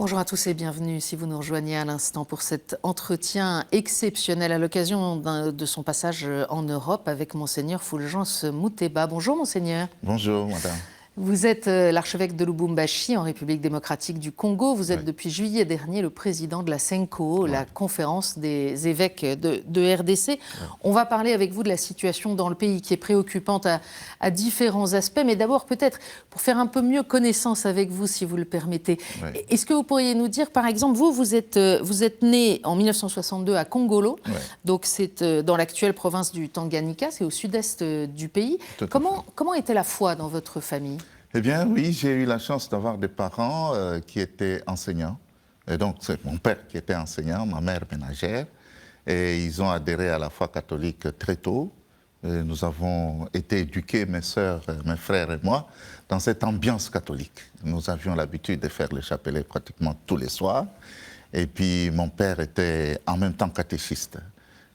Bonjour à tous et bienvenue si vous nous rejoignez à l'instant pour cet entretien exceptionnel à l'occasion de son passage en Europe avec Monseigneur Fulgence Muteba. Bonjour Monseigneur. Bonjour madame. Vous êtes l'archevêque de Lubumbashi en République démocratique du Congo. Vous êtes Oui. depuis juillet dernier le président de la CENCO, la conférence des évêques de RDC. Oui. On va parler avec vous de la situation dans le pays qui est préoccupante à différents aspects. Mais d'abord peut-être pour faire un peu mieux connaissance avec vous, si vous le permettez. Oui. Est-ce que vous pourriez nous dire, par exemple, vous êtes né en 1962 à Kongolo. Oui. Donc c'est dans l'actuelle province du Tanganyika, c'est au sud-est du pays. Comment était la foi dans votre famille ? Eh bien, oui, j'ai eu la chance d'avoir des parents qui étaient enseignants. Et donc, c'est mon père qui était enseignant, ma mère ménagère. Et ils ont adhéré à la foi catholique très tôt. Et nous avons été éduqués, mes sœurs, mes frères et moi, dans cette ambiance catholique. Nous avions l'habitude de faire le chapelet pratiquement tous les soirs. Et puis, mon père était en même temps catéchiste.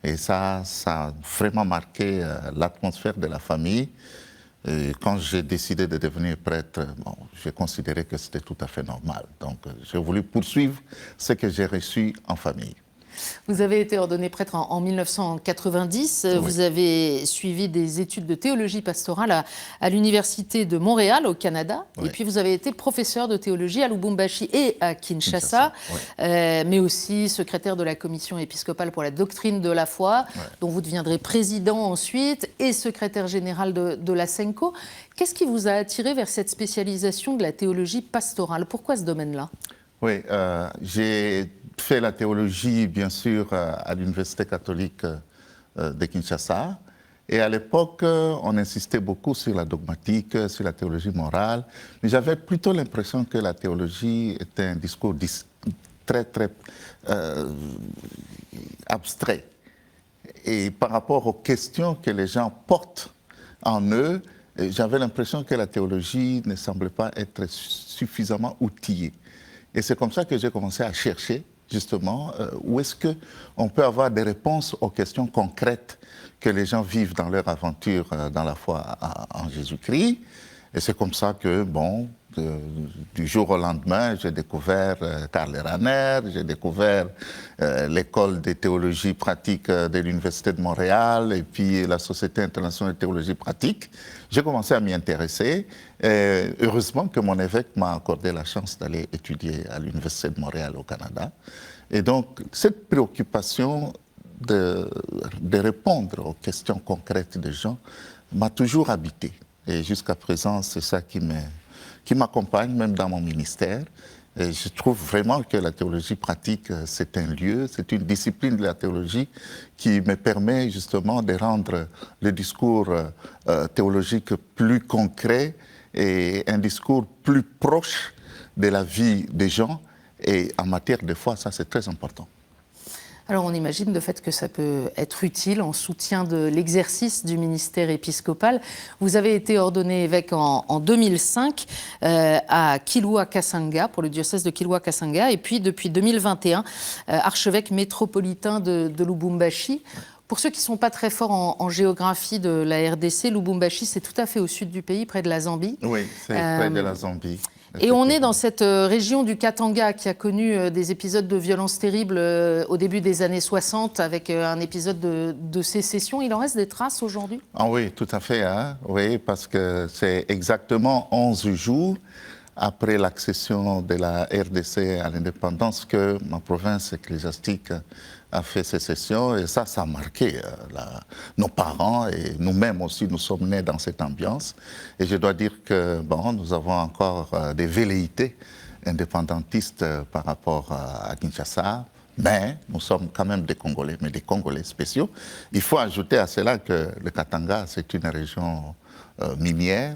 Et ça a vraiment marqué l'atmosphère de la famille. Et quand j'ai décidé de devenir prêtre, j'ai considéré que c'était tout à fait normal. Donc, j'ai voulu poursuivre ce que j'ai reçu en famille. Vous avez été ordonné prêtre en 1990. Oui. Vous avez suivi des études de théologie pastorale à l'Université de Montréal, au Canada. Oui. Et puis, vous avez été professeur de théologie à Lubumbashi et à Kinshasa, oui. Mais aussi secrétaire de la commission épiscopale pour la doctrine de la foi, oui. dont vous deviendrez président ensuite, et secrétaire général de la CENCO. Qu'est-ce qui vous a attiré vers cette spécialisation de la théologie pastorale? Pourquoi ce domaine-là? Oui, j'ai fait la théologie, bien sûr, à l'Université catholique de Kinshasa. Et à l'époque, on insistait beaucoup sur la dogmatique, sur la théologie morale. Mais j'avais plutôt l'impression que la théologie était un discours très, très abstrait. Et par rapport aux questions que les gens portent en eux, j'avais l'impression que la théologie ne semblait pas être suffisamment outillée. Et c'est comme ça que j'ai commencé à chercher, justement, où est-ce qu'on peut avoir des réponses aux questions concrètes que les gens vivent dans leur aventure dans la foi en Jésus-Christ. Et c'est comme ça que, du jour au lendemain, j'ai découvert Karl Rahner, j'ai découvert l'école de théologie pratique de l'Université de Montréal et puis la Société internationale de théologie pratique. J'ai commencé à m'y intéresser. Et heureusement que mon évêque m'a accordé la chance d'aller étudier à l'Université de Montréal au Canada. Et donc, cette préoccupation de répondre aux questions concrètes des gens m'a toujours habité. Et jusqu'à présent, c'est ça qui m'accompagne, même dans mon ministère. Et je trouve vraiment que la théologie pratique, c'est un lieu, c'est une discipline de la théologie qui me permet justement de rendre le discours théologique plus concret et un discours plus proche de la vie des gens. Et en matière de foi, ça c'est très important. Alors on imagine de fait que ça peut être utile en soutien de l'exercice du ministère épiscopal. Vous avez été ordonné évêque en 2005 à Kilwa-Kasanga, pour le diocèse de Kilwa-Kasanga, et puis depuis 2021, archevêque métropolitain de Lubumbashi. Pour ceux qui ne sont pas très forts en géographie de la RDC, Lubumbashi, c'est tout à fait au sud du pays, près de la Zambie. Oui, c'est près de la Zambie. Et on est dans cette région du Katanga qui a connu des épisodes de violence terribles au début des années 60 avec un épisode de sécession. Il en reste des traces aujourd'hui? Ah oui, tout à fait. Hein? Oui, parce que c'est exactement 11 jours après l'accession de la RDC à l'indépendance que ma province ecclésiastique a fait sécession. Et ça a marqué nos parents et nous-mêmes aussi, nous sommes nés dans cette ambiance. Et je dois dire que nous avons encore des velléités indépendantistes par rapport à Kinshasa. Mais nous sommes quand même des Congolais, mais des Congolais spéciaux. Il faut ajouter à cela que le Katanga, c'est une région minière.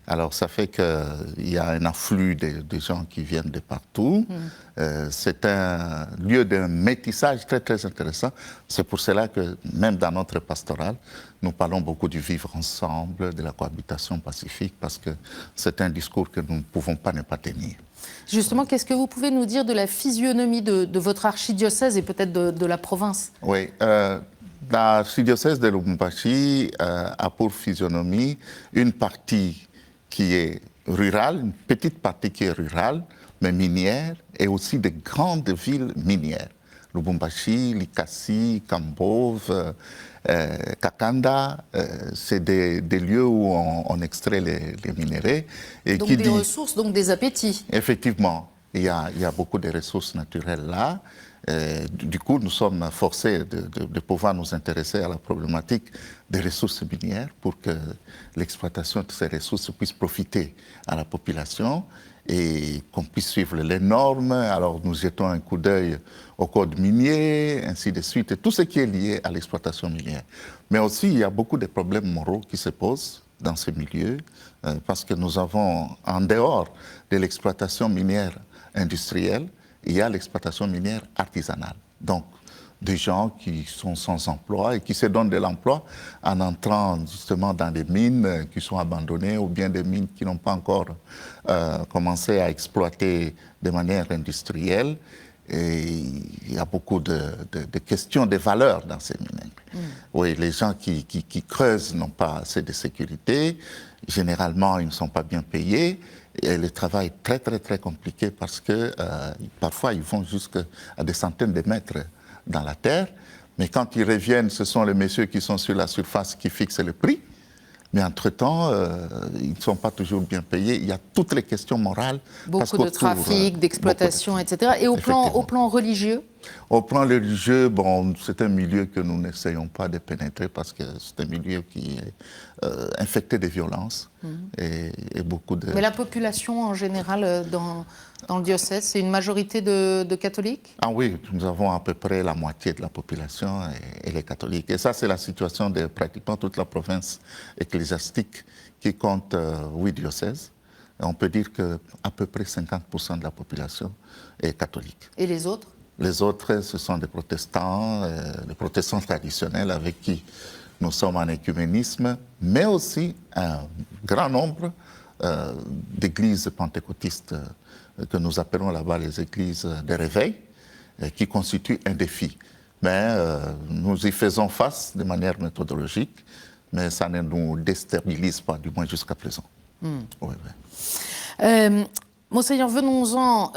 Alors, ça fait qu'il y a un afflux de gens qui viennent de partout. C'est un lieu d'un métissage très, très intéressant. C'est pour cela que, même dans notre pastoral, nous parlons beaucoup du vivre ensemble, de la cohabitation pacifique, parce que c'est un discours que nous ne pouvons pas ne pas tenir. Justement, qu'est-ce que vous pouvez nous dire de la physionomie de votre archidiocèse et peut-être de la province? Oui, l'archidiocèse de Lubumbashi a pour physionomie une partie qui est rurale, une petite partie qui est rurale, mais minières, et aussi des grandes villes minières. Lubumbashi, Likasi, Kambove, Kakanda, c'est des lieux où on extrait les minéraux. Et donc des ressources, donc des appétits. Effectivement, il y a beaucoup de ressources naturelles là. Du coup, nous sommes forcés de pouvoir nous intéresser à la problématique des ressources minières pour que l'exploitation de ces ressources puisse profiter à la population et qu'on puisse suivre les normes. Alors, nous jetons un coup d'œil au code minier, ainsi de suite, et tout ce qui est lié à l'exploitation minière. Mais aussi, il y a beaucoup de problèmes moraux qui se posent dans ces milieux, parce que nous avons, en dehors de l'exploitation minière industrielle, il y a l'exploitation minière artisanale. Donc, des gens qui sont sans emploi et qui se donnent de l'emploi en entrant justement dans des mines qui sont abandonnées ou bien des mines qui n'ont pas encore commencé à exploiter de manière industrielle. Et il y a beaucoup de questions de valeur dans ces mines. Oui, les gens qui creusent n'ont pas assez de sécurité. Généralement, ils ne sont pas bien payés. Et le travail est très, très, très compliqué parce que parfois, ils vont jusqu'à des centaines de mètres dans la terre. Mais quand ils reviennent, ce sont les messieurs qui sont sur la surface qui fixent le prix. Mais entre-temps, ils ne sont pas toujours bien payés. Il y a toutes les questions morales. Beaucoup de trafic, d'exploitation, etc. Et au plan religieux? Au plan religieux, bon, c'est un milieu que nous n'essayons pas de pénétrer parce que c'est un milieu qui est infecté de violence et beaucoup de... Mais la population en général dans le diocèse, c'est une majorité de catholiques? Ah oui, nous avons à peu près la moitié de la population et les catholiques. Et ça, c'est la situation de pratiquement toute la province ecclésiastique qui compte 8 diocèses. Et on peut dire qu'à peu près 50% de la population est catholique. Et les autres? Les autres, ce sont des protestants traditionnels avec qui nous sommes en écuménisme, mais aussi un grand nombre d'églises pentecôtistes que nous appelons là-bas les églises de réveil, qui constituent un défi. Mais nous y faisons face de manière méthodologique, mais ça ne nous déstabilise pas, du moins jusqu'à présent. Oui. Monseigneur, venons-en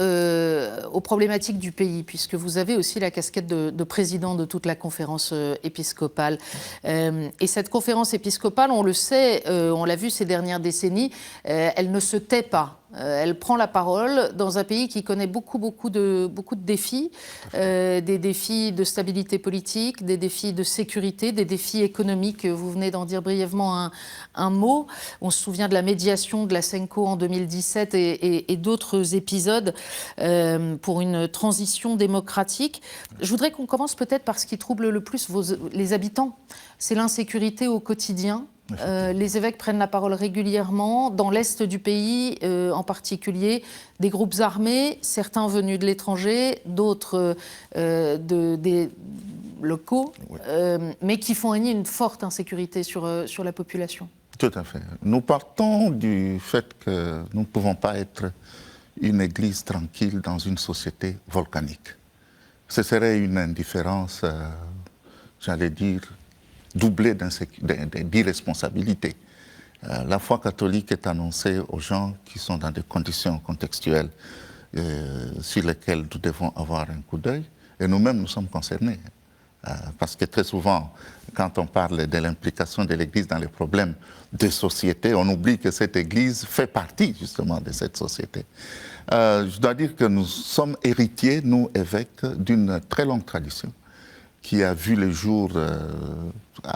aux problématiques du pays, puisque vous avez aussi la casquette de président de toute la conférence épiscopale. Et cette conférence épiscopale, on le sait, on l'a vu ces dernières décennies, elle ne se tait pas. Elle prend la parole dans un pays qui connaît beaucoup de défis, des défis de stabilité politique, des défis de sécurité, des défis économiques. Vous venez d'en dire brièvement un mot. On se souvient de la médiation de la Senko en 2017 et d'autres épisodes pour une transition démocratique. Je voudrais qu'on commence peut-être par ce qui trouble le plus les habitants. C'est l'insécurité au quotidien. Les évêques prennent la parole régulièrement. Dans l'est du pays, en particulier, des groupes armés, certains venus de l'étranger, d'autres des locaux, mais qui font régner une forte insécurité sur la population. Tout à fait. Nous partons du fait que nous ne pouvons pas être une église tranquille dans une société volcanique. Ce serait une indifférence, j'allais dire, doublée d'irresponsabilité. La foi catholique est annoncée aux gens qui sont dans des conditions contextuelles sur lesquelles nous devons avoir un coup d'œil. Et nous-mêmes, nous sommes concernés. Parce que très souvent, quand on parle de l'implication de l'Église dans les problèmes de société, on oublie que cette Église fait partie justement de cette société. Je dois dire que nous sommes héritiers, nous évêques, d'une très longue tradition qui a vu le jour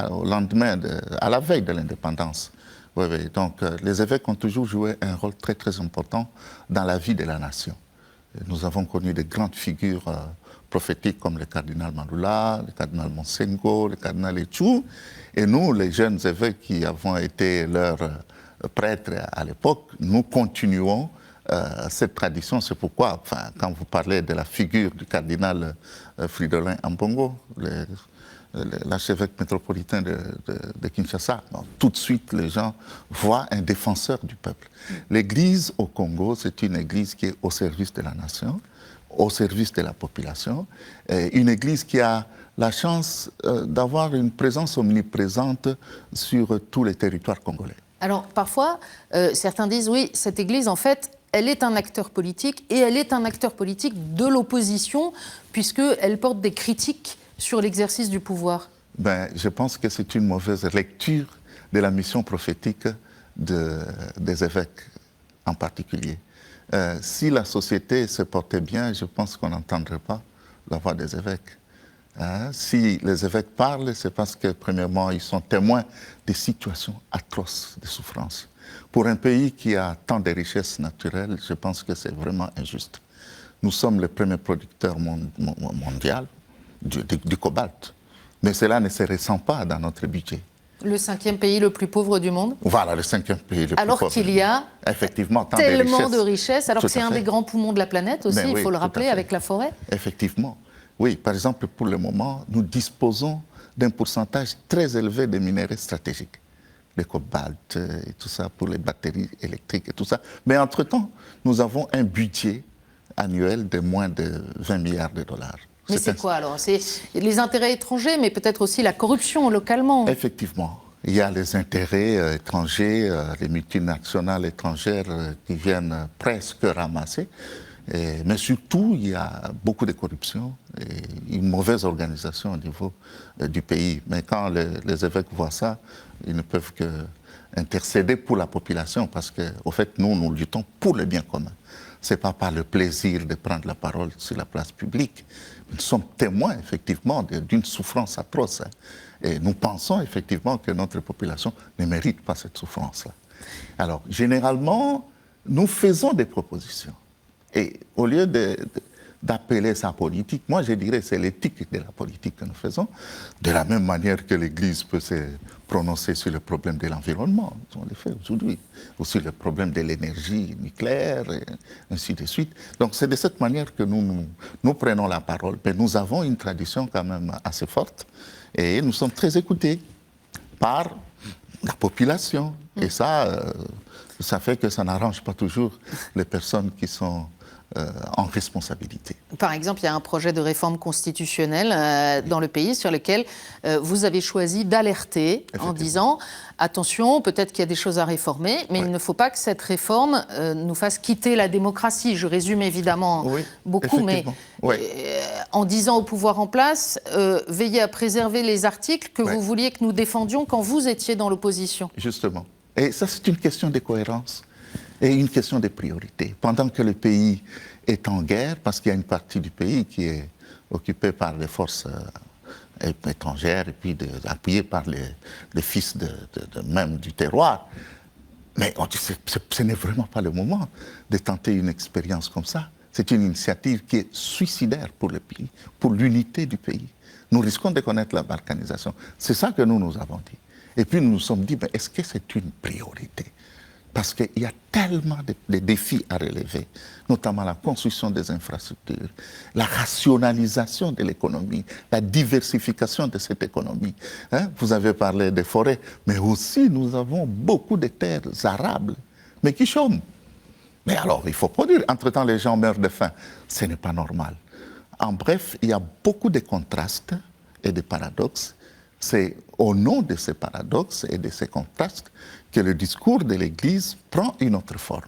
au lendemain, à la veille de l'indépendance. Oui. Donc, les évêques ont toujours joué un rôle très, très important dans la vie de la nation. Nous avons connu de grandes figures prophétiques comme le cardinal Mandula, le cardinal Monsengo, le cardinal Etchou. Et nous, les jeunes évêques qui avons été leurs prêtres à l'époque, nous continuons cette tradition. C'est pourquoi, quand vous parlez de la figure du cardinal Fridolin Ambongo, l'archevêque métropolitain de Kinshasa, tout de suite les gens voient un défenseur du peuple. L'Église au Congo, c'est une Église qui est au service de la nation, au service de la population, et une Église qui a la chance d'avoir une présence omniprésente sur tous les territoires congolais. Alors parfois, certains disent, oui, cette Église, en fait, elle est un acteur politique et elle est un acteur politique de l'opposition puisqu'elle porte des critiques sur l'exercice du pouvoir. Je pense que c'est une mauvaise lecture de la mission prophétique des évêques en particulier. Si la société se portait bien, je pense qu'on n'entendrait pas la voix des évêques. Si les évêques parlent, c'est parce que, premièrement, ils sont témoins des situations atroces de souffrance. Pour un pays qui a tant de richesses naturelles, je pense que c'est vraiment injuste. Nous sommes le premier producteur mondial du cobalt, mais cela ne se ressent pas dans notre budget. Le 5e pays le plus pauvre du monde. Voilà, le 5e pays le plus pauvre. Alors qu'il y a effectivement tellement de richesses, alors que c'est un des grands poumons de la planète aussi, il faut le rappeler, avec la forêt. Effectivement. Oui, par exemple, pour le moment, nous disposons d'un pourcentage très élevé de minerais stratégiques. Le cobalt et tout ça, pour les batteries électriques et tout ça. Mais entre-temps, nous avons un budget annuel de moins de 20 milliards de dollars. Mais c'est quoi alors? C'est les intérêts étrangers, mais peut-être aussi la corruption localement. Effectivement. Il y a les intérêts étrangers, les multinationales étrangères qui viennent presque ramasser. Mais surtout, il y a beaucoup de corruption et une mauvaise organisation au niveau du pays. Mais quand les évêques voient ça, ils ne peuvent que intercéder pour la population parce qu'au fait, nous luttons pour le bien commun. Ce n'est pas par le plaisir de prendre la parole sur la place publique. Nous sommes témoins, effectivement, d'une souffrance atroce. Et nous pensons, effectivement, que notre population ne mérite pas cette souffrance-là. Alors, généralement, nous faisons des propositions. Et au lieu d'appeler ça politique, moi je dirais que c'est l'éthique de la politique que nous faisons, de la même manière que l'Église peut se prononcer sur le problème de l'environnement, on le fait aujourd'hui, ou sur le problème de l'énergie nucléaire, et ainsi de suite. Donc c'est de cette manière que nous prenons la parole, mais nous avons une tradition quand même assez forte, et nous sommes très écoutés par la population, et ça fait que ça n'arrange pas toujours les personnes qui sont en responsabilité. Par exemple, il y a un projet de réforme constitutionnelle dans le pays sur lequel vous avez choisi d'alerter en disant « Attention, peut-être qu'il y a des choses à réformer, mais il ne faut pas que cette réforme nous fasse quitter la démocratie. » Je résume évidemment beaucoup, mais en disant au pouvoir en place « Veillez à préserver les articles que vous vouliez que nous défendions quand vous étiez dans l'opposition. » Justement. Et ça, c'est une question de cohérence et une question de priorité. Pendant que le pays est en guerre, parce qu'il y a une partie du pays qui est occupée par les forces étrangères et puis appuyée par les fils même du terroir, mais on dit ce n'est vraiment pas le moment de tenter une expérience comme ça. C'est une initiative qui est suicidaire pour le pays, pour l'unité du pays. Nous risquons de connaître la balkanisation. C'est ça que nous avons dit. Et puis nous nous sommes dit, mais est-ce que c'est une priorité? Parce qu'il y a tellement de défis à relever, notamment la construction des infrastructures, la rationalisation de l'économie, la diversification de cette économie. Vous avez parlé des forêts, mais aussi nous avons beaucoup de terres arables, mais qui chôment. Mais alors, il faut produire. Entre-temps, les gens meurent de faim. Ce n'est pas normal. En bref, il y a beaucoup de contrastes et de paradoxes. C'est au nom de ces paradoxes et de ces contrastes que le discours de l'Église prend une autre forme.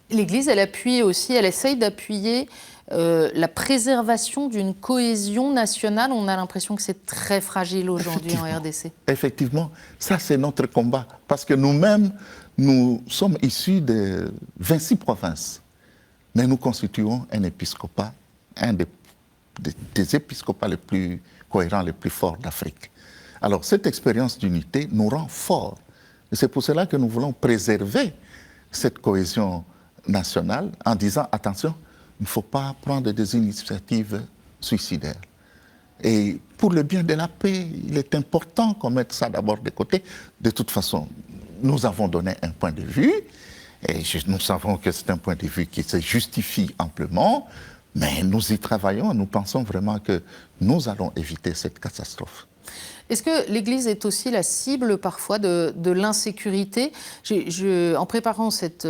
L'Église, elle appuie aussi, elle essaye d'appuyer la préservation d'une cohésion nationale. On a l'impression que c'est très fragile aujourd'hui en RDC. Effectivement, ça c'est notre combat. Parce que nous-mêmes, nous sommes issus de 26 provinces. Mais nous constituons un épiscopat, un des épiscopats les plus cohérents, les plus forts d'Afrique. Alors, cette expérience d'unité nous rend forts. Et c'est pour cela que nous voulons préserver cette cohésion nationale en disant, attention, il ne faut pas prendre des initiatives suicidaires. Et pour le bien de la paix, il est important qu'on mette ça d'abord de côté. De toute façon, nous avons donné un point de vue, et nous savons que c'est un point de vue qui se justifie amplement, mais nous y travaillons, nous pensons vraiment que nous allons éviter cette catastrophe. Est-ce que l'Église est aussi la cible parfois de l'insécurité? En préparant cet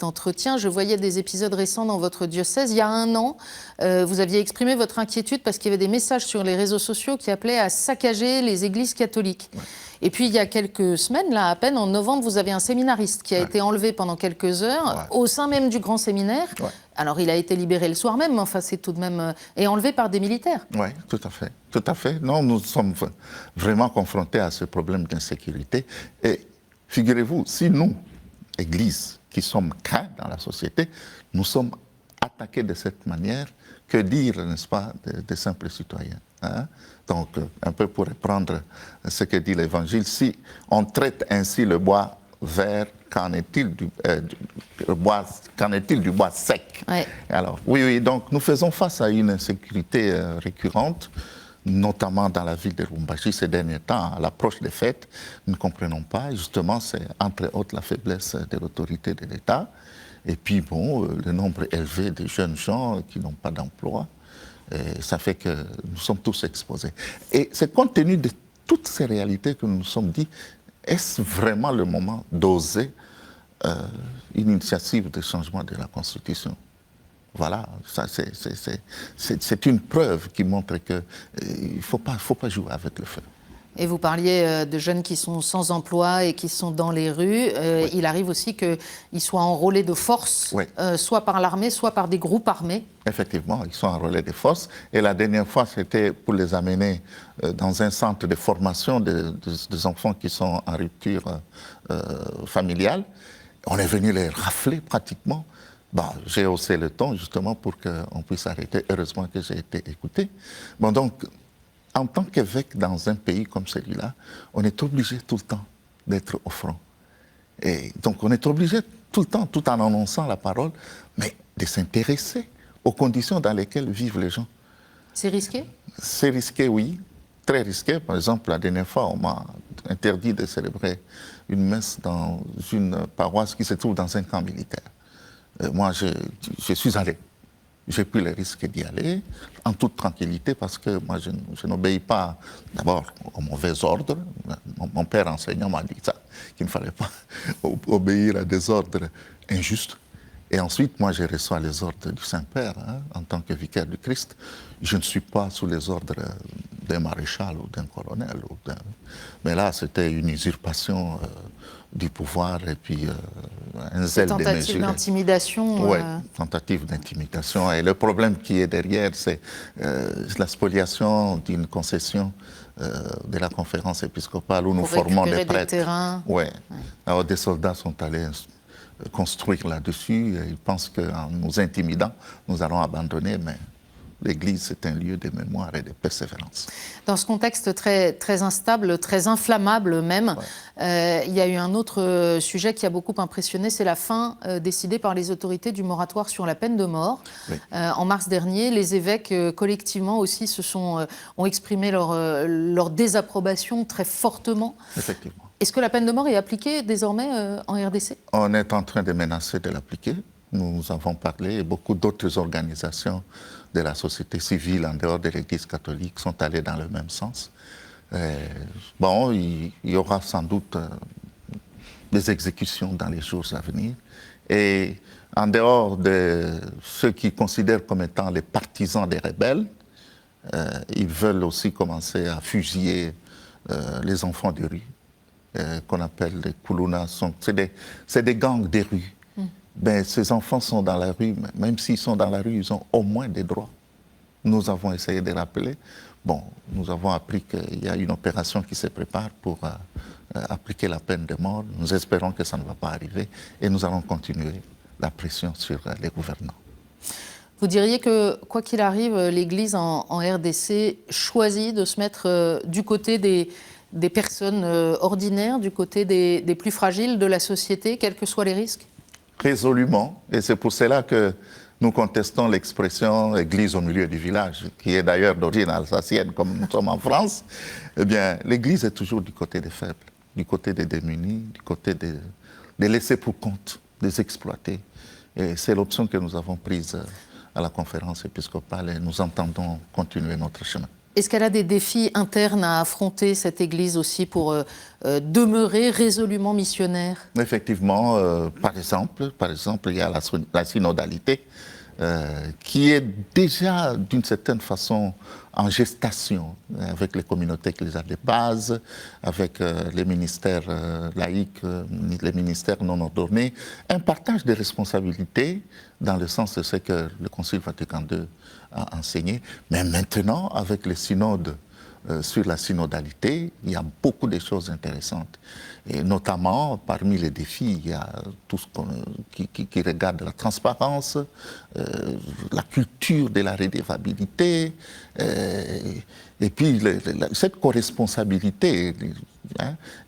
entretien, je voyais des épisodes récents dans votre diocèse. Il y a un an, vous aviez exprimé votre inquiétude parce qu'il y avait des messages sur les réseaux sociaux qui appelaient à saccager les églises catholiques. Ouais. Et puis, il y a quelques semaines, là, à peine, en novembre, vous avez un séminariste qui a été enlevé pendant quelques heures au sein même du grand séminaire. Ouais. Alors, il a été libéré le soir même, mais enfin, c'est tout de même... et enlevé par des militaires. Oui, tout à fait. Tout à fait. Non, nous sommes vraiment confrontés à ce problème d'insécurité. Et figurez-vous, si nous, Église, qui sommes craints dans la société, nous sommes attaqués de cette manière, que dire, n'est-ce pas, des simples citoyens, hein? Donc, un peu pour reprendre ce que dit l'Évangile, si on traite ainsi le bois vert, qu'en est-il du bois sec? Ouais. Alors, oui, donc nous faisons face à une insécurité récurrente, notamment dans la ville de Lubumbashi ces derniers temps, à l'approche des fêtes. Nous ne comprenons pas, justement, c'est entre autres la faiblesse de l'autorité de l'État, et puis, bon, le nombre élevé de jeunes gens qui n'ont pas d'emploi. Et ça fait que nous sommes tous exposés. Et c'est compte tenu de toutes ces réalités que nous nous sommes dit, est-ce vraiment le moment d'oser une initiative de changement de la Constitution? Voilà, ça c'est une preuve qui montre qu'il ne faut pas jouer avec le feu. Et vous parliez de jeunes qui sont sans emploi et qui sont dans les rues. Oui. Il arrive aussi qu'ils soient enrôlés de force, oui. Soit par l'armée, soit par des groupes armés. Effectivement, ils sont enrôlés de force. Et la dernière fois, c'était pour les amener dans un centre de formation des enfants qui sont en rupture familiale. On est venu les rafler pratiquement. Bon, j'ai haussé le ton justement pour qu'on puisse arrêter. Heureusement que j'ai été écouté. Bon, donc, en tant qu'évêque dans un pays comme celui-là, on est obligé tout le temps d'être au front. Et donc on est obligé tout le temps, tout en annonçant la parole, mais de s'intéresser aux conditions dans lesquelles vivent les gens. C'est risqué? C'est risqué, oui. Très risqué. Par exemple, la dernière fois, on m'a interdit de célébrer une messe dans une paroisse qui se trouve dans un camp militaire. Moi, je suis allé. J'ai pris le risque d'y aller en toute tranquillité parce que moi, je n'obéis pas d'abord aux mauvais ordres. Mon père enseignant m'a dit ça, qu'il ne fallait pas obéir à des ordres injustes. Et ensuite, moi, je reçois les ordres du Saint-Père en tant que vicaire du Christ. Je ne suis pas sous les ordres d'un maréchal ou d'un colonel. Mais là, c'était une usurpation du pouvoir et puis un zèle démesuré. Tentative d'intimidation. Oui, tentative d'intimidation. Et le problème qui est derrière, c'est la spoliation d'une concession de la conférence épiscopale où nous formons des prêtres. Oui. Alors des soldats sont allés construire là-dessus. Ils pensent qu'en nous intimidant, nous allons abandonner, mais l'Église, c'est un lieu de mémoire et de persévérance. Dans ce contexte très, très instable, très inflammable même, il y a eu un autre sujet qui a beaucoup impressionné, c'est la fin décidée par les autorités du moratoire sur la peine de mort. Oui. En mars dernier, les évêques collectivement aussi ont exprimé leur désapprobation très fortement. Effectivement. Est-ce que la peine de mort est appliquée désormais en RDC? On est en train de menacer de l'appliquer. Nous avons parlé et beaucoup d'autres organisations de la société civile en dehors de l'Église catholique sont allées dans le même sens. Bon, il y aura sans doute des exécutions dans les jours à venir. Et en dehors de ceux qui considèrent comme étant les partisans des rebelles, ils veulent aussi commencer à fusiller les enfants de rue, qu'on appelle les Kuluna. C'est des gangs des rues. Ben, ces enfants sont dans la rue, même s'ils sont dans la rue, ils ont au moins des droits. Nous avons essayé de rappeler. Bon, nous avons appris qu'il y a une opération qui se prépare pour appliquer la peine de mort. Nous espérons que ça ne va pas arriver et nous allons continuer la pression sur les gouvernants. Vous diriez que, quoi qu'il arrive, l'Église en RDC choisit de se mettre du côté des personnes ordinaires, du côté des plus fragiles de la société, quels que soient les risques? Résolument, et c'est pour cela que nous contestons l'expression « église au milieu du village », qui est d'ailleurs d'origine alsacienne, comme nous sommes en France. Eh bien, l'église est toujours du côté des faibles, du côté des démunis, du côté des laissés pour compte, des exploités. Et c'est l'option que nous avons prise à la conférence épiscopale et nous entendons continuer notre chemin. Est-ce qu'elle a des défis internes à affronter, cette Église aussi, pour demeurer résolument missionnaire? Effectivement, par exemple, il y a la synodalité. qui est déjà d'une certaine façon en gestation avec les communautés ecclésiales de base, avec les ministères laïcs, les ministères non ordonnés, un partage de responsabilités dans le sens de ce que le Concile Vatican II a enseigné, mais maintenant avec les synodes sur la synodalité, il y a beaucoup de choses intéressantes. Et notamment, parmi les défis, il y a tout ce qui regarde la transparence, la culture de la redevabilité, et puis cette co-responsabilité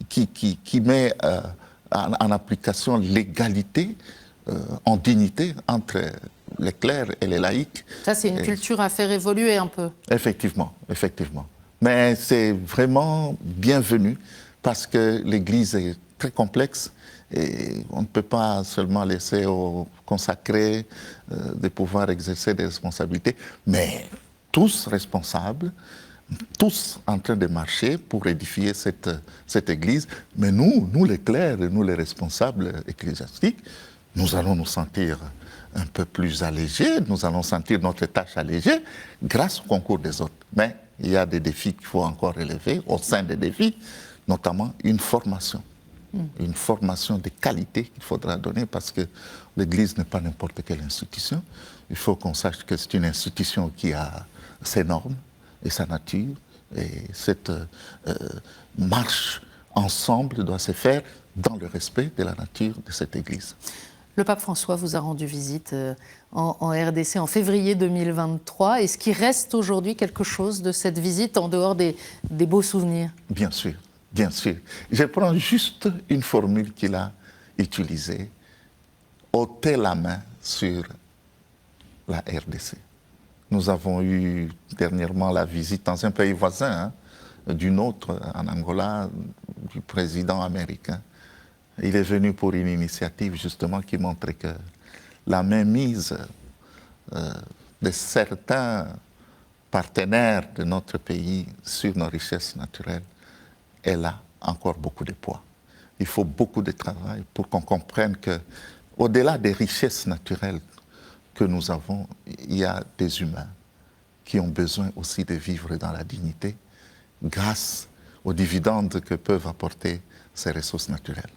qui met en application l'égalité en dignité entre les clercs et les laïcs. Ça, c'est une culture à faire évoluer un peu. Effectivement, effectivement. Mais c'est vraiment bienvenu parce que l'Église est très complexe et on ne peut pas seulement laisser aux consacrés de pouvoir exercer des responsabilités, mais tous responsables, tous en train de marcher pour édifier cette Église. Mais nous les clercs, nous les responsables ecclésiastiques, nous allons nous sentir un peu plus allégés, nous allons sentir notre tâche allégée grâce au concours des autres. Mais il y a des défis qu'il faut encore relever, au sein des défis, notamment une formation de qualité qu'il faudra donner parce que l'Église n'est pas n'importe quelle institution. Il faut qu'on sache que c'est une institution qui a ses normes et sa nature et cette marche ensemble doit se faire dans le respect de la nature de cette Église. Le pape François vous a rendu visite en RDC en février 2023. Est-ce qu'il reste aujourd'hui quelque chose de cette visite en dehors des beaux souvenirs? Bien sûr, bien sûr. Je prends juste une formule qu'il a utilisée. Ôter la main sur la RDC. Nous avons eu dernièrement la visite dans un pays voisin, d'une autre, en Angola, du président américain. Il est venu pour une initiative justement qui montre que la mainmise de certains partenaires de notre pays sur nos richesses naturelles, elle a encore beaucoup de poids. Il faut beaucoup de travail pour qu'on comprenne qu'au-delà des richesses naturelles que nous avons, il y a des humains qui ont besoin aussi de vivre dans la dignité grâce aux dividendes que peuvent apporter ces ressources naturelles.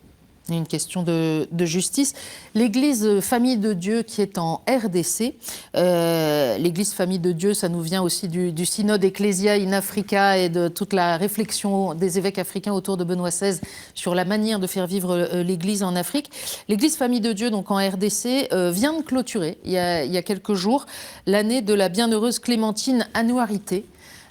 Une question de justice. L'Église Famille de Dieu qui est en RDC, l'Église Famille de Dieu, ça nous vient aussi du synode Ecclesia in Africa et de toute la réflexion des évêques africains autour de Benoît XVI sur la manière de faire vivre l'Église en Afrique. L'Église Famille de Dieu, donc en RDC, vient de clôturer, il y a quelques jours, l'année de la bienheureuse Clémentine Anouarité.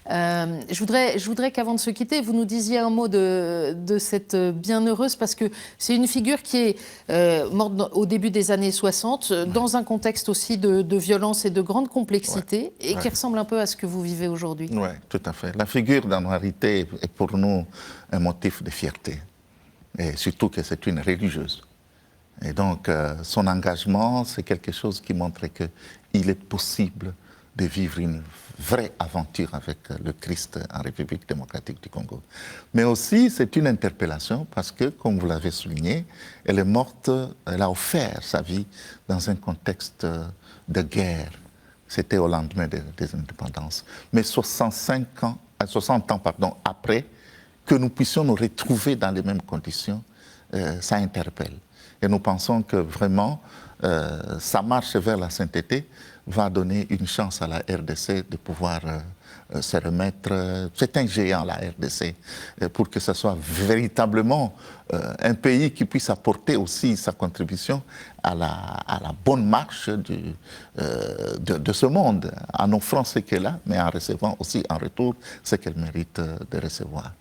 Je voudrais qu'avant de se quitter, vous nous disiez un mot de cette bienheureuse, parce que c'est une figure qui est morte au début des années 60, dans un contexte aussi de violence et de grande complexité, et qui ressemble un peu à ce que vous vivez aujourd'hui. Oui, tout à fait. La figure d'Anouarité est pour nous un motif de fierté, et surtout que c'est une religieuse. Et donc, son engagement, c'est quelque chose qui montre qu'il est possible de vivre une vraie aventure avec le Christ en République démocratique du Congo. Mais aussi, c'est une interpellation parce que, comme vous l'avez souligné, elle est morte, elle a offert sa vie dans un contexte de guerre. C'était au lendemain des indépendances. Mais 60 ans après, que nous puissions nous retrouver dans les mêmes conditions, ça interpelle. Et nous pensons que vraiment, sa marche vers la sainteté va donner une chance à la RDC de pouvoir se remettre. C'est un géant, la RDC, pour que ce soit véritablement un pays qui puisse apporter aussi sa contribution à la bonne marche de ce monde, en offrant ce qu'elle a, mais en recevant aussi en retour ce qu'elle mérite de recevoir.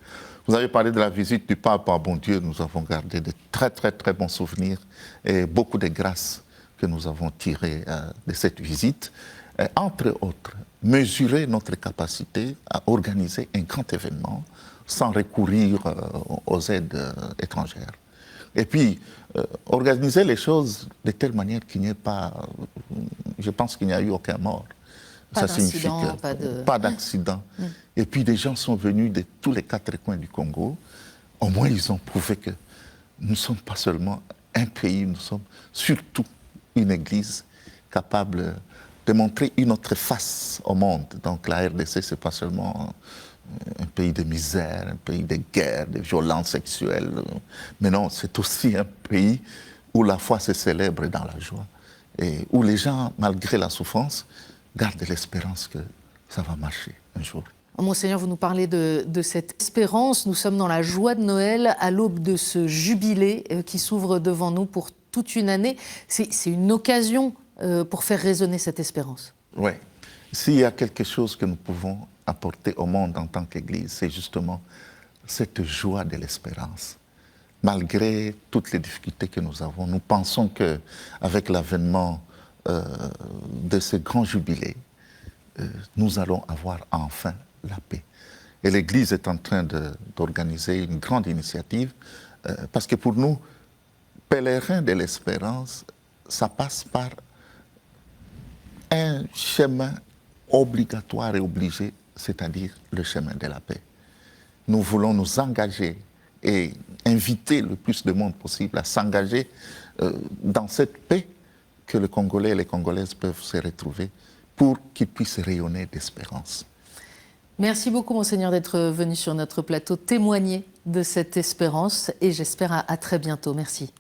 Vous avez parlé de la visite du pape, bon Dieu, nous avons gardé de très très très bons souvenirs et beaucoup de grâces que nous avons tirées de cette visite. Entre autres, mesurer notre capacité à organiser un grand événement sans recourir aux aides étrangères. Et puis, organiser les choses de telle manière qu'il n'y ait pas... Je pense qu'il n'y a eu aucun mort. Ça signifie pas d'accident. Et puis des gens sont venus de tous les 4 coins du Congo. Au moins, ils ont prouvé que nous ne sommes pas seulement un pays, nous sommes surtout une église capable de montrer une autre face au monde. Donc la RDC, ce n'est pas seulement un pays de misère, un pays de guerre, de violence sexuelle, mais non, c'est aussi un pays où la foi se célèbre dans la joie et où les gens, malgré la souffrance, gardent l'espérance que ça va marcher un jour. Monseigneur, vous nous parlez de cette espérance. Nous sommes dans la joie de Noël, à l'aube de ce jubilé qui s'ouvre devant nous pour toute une année. C'est une occasion pour faire résonner cette espérance. Oui. S'il y a quelque chose que nous pouvons apporter au monde en tant qu'Église, c'est justement cette joie de l'espérance. Malgré toutes les difficultés que nous avons, nous pensons qu'avec l'avènement de ce grand jubilé, nous allons avoir enfin la paix. Et l'Église est en train d'organiser une grande initiative parce que pour nous, pèlerins de l'espérance, ça passe par un chemin obligatoire et obligé, c'est-à-dire le chemin de la paix. Nous voulons nous engager et inviter le plus de monde possible à s'engager dans cette paix que les Congolais et les Congolaises peuvent se retrouver pour qu'ils puissent rayonner d'espérance. Merci beaucoup, Monseigneur, d'être venu sur notre plateau témoigner de cette espérance et j'espère à très bientôt. Merci.